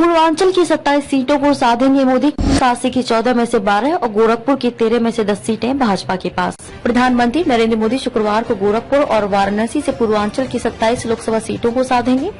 पूर्वांचल की 27 सीटों को साधेंगे मोदी। काशी की 14 में से 12 और गोरखपुर की 13 में से 10 सीटें भाजपा के पास। प्रधानमंत्री नरेंद्र मोदी शुक्रवार को गोरखपुर और वाराणसी से पूर्वांचल की 27 लोकसभा सीटों को साधेंगे।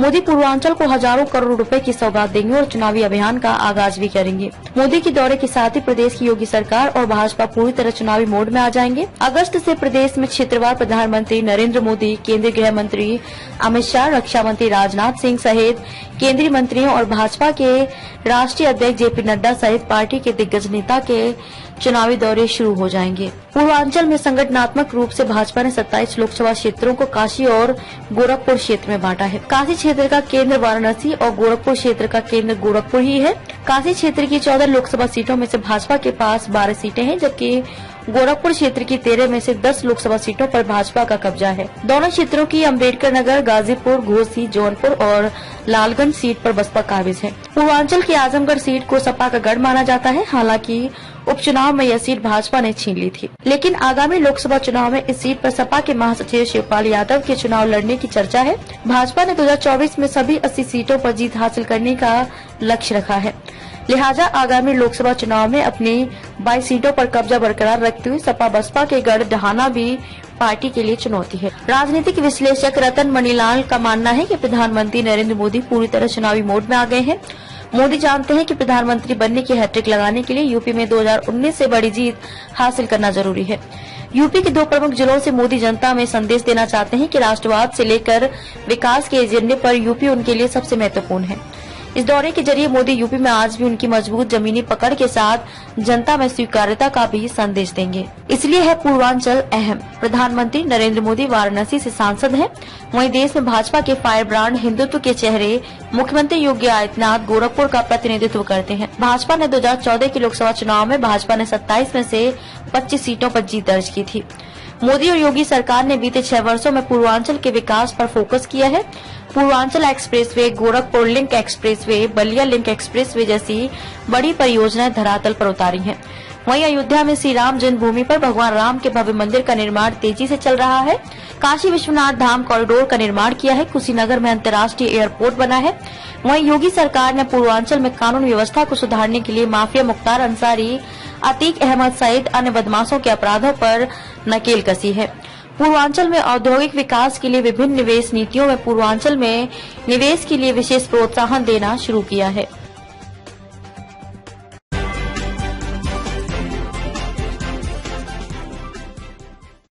मोदी पूर्वांचल को हजारों करोड़ रुपए की सौगात देंगे और चुनावी अभियान का आगाज भी करेंगे। मोदी के दौरे के साथ ही प्रदेश की योगी सरकार और भाजपा पूरी तरह चुनावी मोड में आ जाएंगे। अगस्त से प्रदेश में क्षेत्रवार प्रधानमंत्री नरेंद्र मोदी, केंद्रीय गृह मंत्री अमित शाह, रक्षा मंत्री राजनाथ सिंह सहित केंद्रीय मंत्रियों और भाजपा के राष्ट्रीय अध्यक्ष जेपी नड्डा सहित पार्टी के दिग्गज नेता के चुनावी दौरे शुरू हो जाएंगे। पूर्वांचल में संगठनात्मक रूप से भाजपा ने 27 लोकसभा क्षेत्रों को काशी और गोरखपुर क्षेत्र में बांटा है। काशी क्षेत्र का केंद्र वाराणसी और गोरखपुर क्षेत्र का केंद्र गोरखपुर ही है। काशी क्षेत्र की 14 लोकसभा सीटों में से भाजपा के पास 12 सीटें हैं, जबकि गोरखपुर क्षेत्र की 13 में से 10 लोकसभा सीटों पर भाजपा का कब्जा है। दोनों क्षेत्रों की अम्बेडकर नगर, गाजीपुर, घोसी, जौनपुर और लालगंज सीट पर बसपा काबिज है। पूर्वांचल की आजमगढ़ सीट को सपा का गढ़ माना जाता है। हालांकि उपचुनाव में यह सीट भाजपा ने छीन ली थी, लेकिन आगामी लोकसभा चुनाव में इस सीट पर सपा के महासचिव शिवपाल यादव के चुनाव लड़ने की चर्चा है। भाजपा ने 2024 में सभी 80 सीटों पर जीत हासिल करने का लक्ष्य रखा है। लिहाजा आगामी लोकसभा चुनाव में अपनी 22 सीटों पर कब्जा बरकरार रखते हुए सपा बसपा के गढ़ ढहाना भी पार्टी के लिए चुनौती है। राजनीतिक विश्लेषक रतन मणिलाल का मानना है कि प्रधानमंत्री नरेंद्र मोदी पूरी तरह चुनावी मोड में आ गए हैं। मोदी जानते हैं कि प्रधानमंत्री बनने की हैट्रिक लगाने के लिए यूपी में 2019 से बड़ी जीत हासिल करना जरूरी है। यूपी के 2 प्रमुख जिलों से मोदी जनता में संदेश देना चाहते हैं कि राष्ट्रवाद से लेकर विकास के एजेंडे पर यूपी उनके लिए सबसे महत्वपूर्ण है। इस दौरे के जरिए मोदी यूपी में आज भी उनकी मजबूत जमीनी पकड़ के साथ जनता में स्वीकार्यता का भी संदेश देंगे। इसलिए है पूर्वांचल अहम। प्रधानमंत्री नरेंद्र मोदी वाराणसी से सांसद हैं। वहीं देश में भाजपा के फायर ब्रांड हिंदुत्व के चेहरे मुख्यमंत्री योगी आदित्यनाथ गोरखपुर का प्रतिनिधित्व करते हैं। भाजपा ने 2014 के लोकसभा चुनाव में भाजपा ने 27 में से 25 सीटों पर जीत दर्ज की थी। मोदी और योगी सरकार ने बीते 6 वर्षों में पूर्वांचल के विकास पर फोकस किया है। Purvanchal expressway, Gorakhpur link expressway, Ballia link expressway जैसी बड़ी परियोजनाएं धरातल पर उतारी हैं। वहीं अयोध्या में श्री राम जन्मभूमि पर भगवान राम के भव्य मंदिर का निर्माण तेजी से चल रहा है। काशी विश्वनाथ धाम कॉरिडोर का निर्माण किया है। कुशीनगर में अंतर्राष्ट्रीय एयरपोर्ट बना है। वहीं योगी सरकार ने पूर्वांचल में कानून व्यवस्था को सुधारने के लिए माफिया मुख्तार अंसारी, अतीक अहमद सहित अन्य बदमाशों के अपराधों पर नकेल कसी है। पूर्वांचल में औद्योगिक विकास के लिए विभिन्न निवेश नीतियों में पूर्वांचल में निवेश के लिए विशेष प्रोत्साहन देना शुरू किया है।